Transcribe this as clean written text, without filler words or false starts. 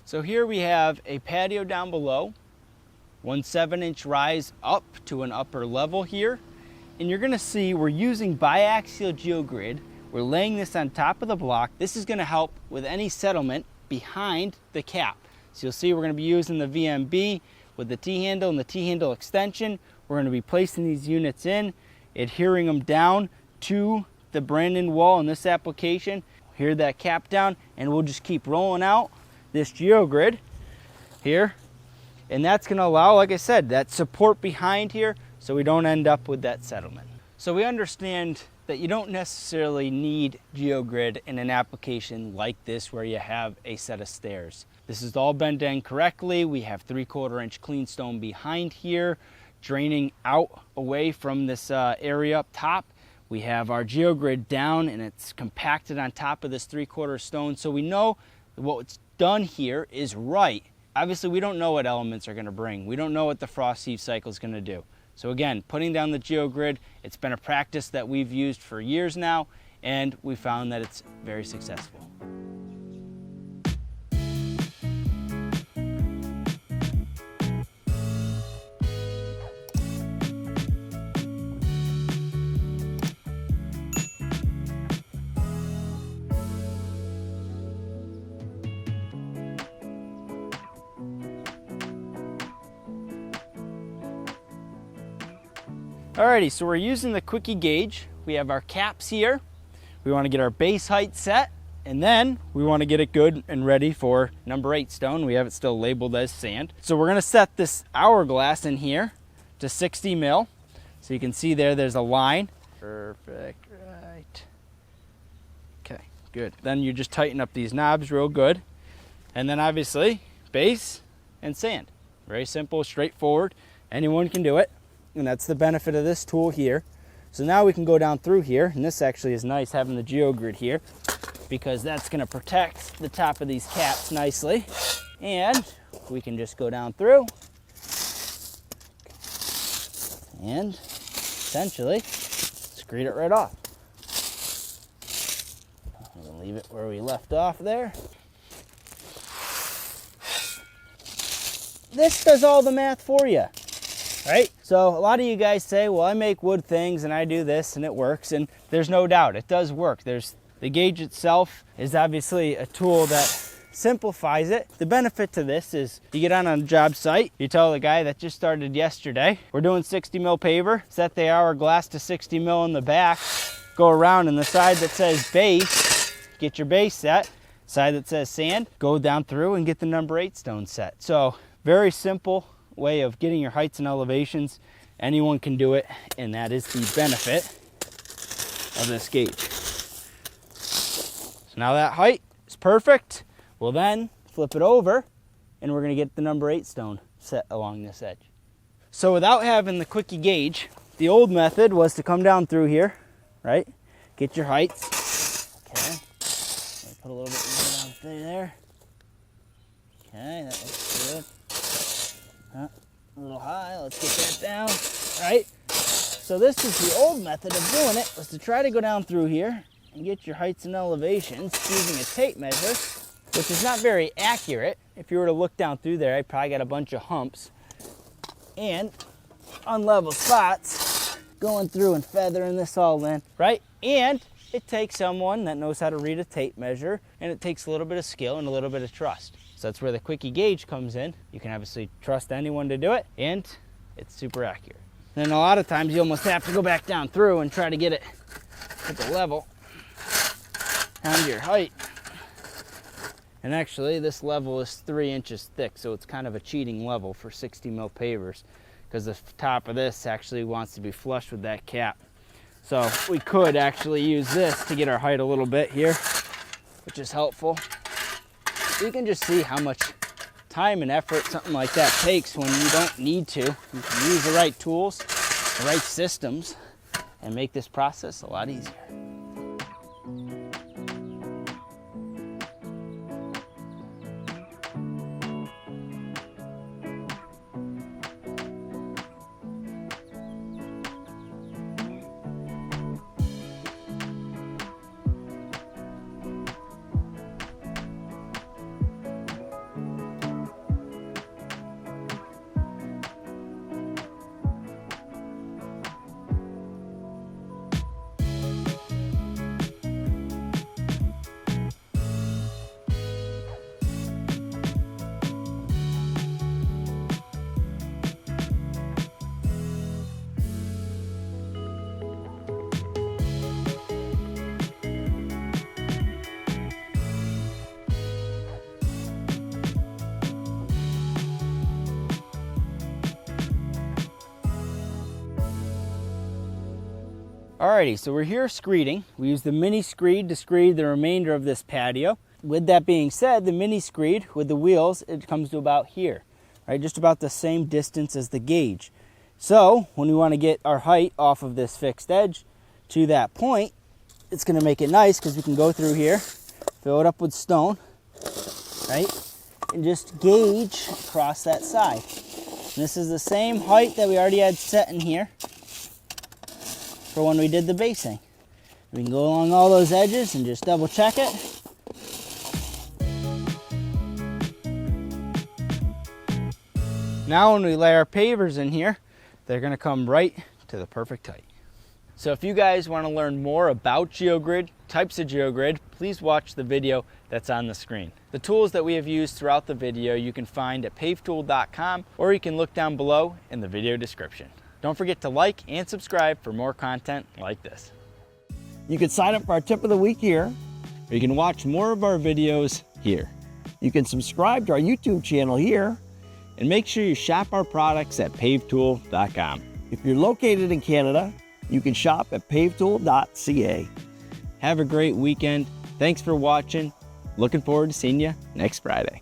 So here we have a patio down below, 1 7-inch rise up to an upper level here. And you're gonna see we're using biaxial geogrid. We're laying this on top of the block. This is gonna help with any settlement behind the cap. So you'll see we're gonna be using the VMB with the T-handle and the T-handle extension. We're gonna be placing these units in, adhering them down to the Brandon wall in this application. Adhere that cap down, and we'll just keep rolling out this geogrid here. And that's gonna allow, like I said, that support behind here so we don't end up with that settlement. So we understand that you don't necessarily need geogrid in an application like this where you have a set of stairs. This has all been done correctly. We have 3/4 inch clean stone behind here, draining out away from this area up top. We have our geogrid down and it's compacted on top of this 3/4 stone. So we know that what's done here is right. Obviously, we don't know what elements are gonna bring. We don't know what the frost heave cycle is gonna do. So again, putting down the geogrid, it's been a practice that we've used for years now, and we found that it's very successful. Alrighty, so we're using the quickie gauge. We have our caps here. We want to get our base height set, and then we want to get it good and ready for number 8 stone. We have it still labeled as sand. So we're going to set this hourglass in here to 60 mil. So you can see there's a line. Perfect, right. Okay, good. Then you just tighten up these knobs real good. And then obviously, base and sand. Very simple, straightforward. Anyone can do it. And that's the benefit of this tool here. So now we can go down through here, and this actually is nice having the geogrid here because that's going to protect the top of these caps nicely. And we can just go down through and essentially screed it right off. I'm going to leave it where we left off there. This does all the math for you. Right? So a lot of you guys say, well, I make wood things and I do this and it works, and there's no doubt it does work. The gauge itself is obviously a tool that simplifies it. The benefit to this is you get on a job site, you tell the guy that just started yesterday, we're doing 60 mil paver, set the hourglass to 60 mil in the back, go around, and the side that says base, get your base set, side that says sand, go down through and get the number 8 stone set. So very simple way of getting your heights and elevations. Anyone can do it, and that is the benefit of this gauge. So now that height is perfect. We'll then flip it over, and we're going to get the number 8 stone set along this edge. So without having the quickie gauge, the old method was to come down through here, right? Get your heights. Okay. Put a little bit more down through there. Okay, that looks good. A little high, let's get that down, right? So this is the old method of doing it, was to try to go down through here and get your heights and elevations using a tape measure, which is not very accurate. If you were to look down through there, I probably got a bunch of humps and unlevel spots going through and feathering this all in, right? And it takes someone that knows how to read a tape measure, and it takes a little bit of skill and a little bit of trust. So that's where the quickie gauge comes in. You can obviously trust anyone to do it, and it's super accurate. And then a lot of times you almost have to go back down through and try to get it at the level down to your height. And actually this level is 3 inches thick, so it's kind of a cheating level for 60 mil pavers because the top of this actually wants to be flush with that cap. So we could actually use this to get our height a little bit here, which is helpful. You can just see how much time and effort something like that takes when you don't need to. You can use the right tools, the right systems, and make this process a lot easier. Alrighty, so we're here screeding. We use the mini screed to screed the remainder of this patio. With that being said, the mini screed with the wheels, it comes to about here, right? Just about the same distance as the gauge. So when we want to get our height off of this fixed edge to that point, it's going to make it nice because we can go through here, fill it up with stone, right? And just gauge across that side. And this is the same height that we already had set in here for when we did the basing. We can go along all those edges and just double check it. Now when we lay our pavers in here, they're gonna come right to the perfect height. So if you guys wanna learn more about Geogrid, types of Geogrid, please watch the video that's on the screen. The tools that we have used throughout the video you can find at pavetool.com, or you can look down below in the video description. Don't forget to like and subscribe for more content like this. You can sign up for our tip of the week here. Or you can watch more of our videos here. You can subscribe to our YouTube channel here. And make sure you shop our products at pavetool.com. If you're located in Canada, you can shop at pavetool.ca. Have a great weekend. Thanks for watching. Looking forward to seeing you next Friday.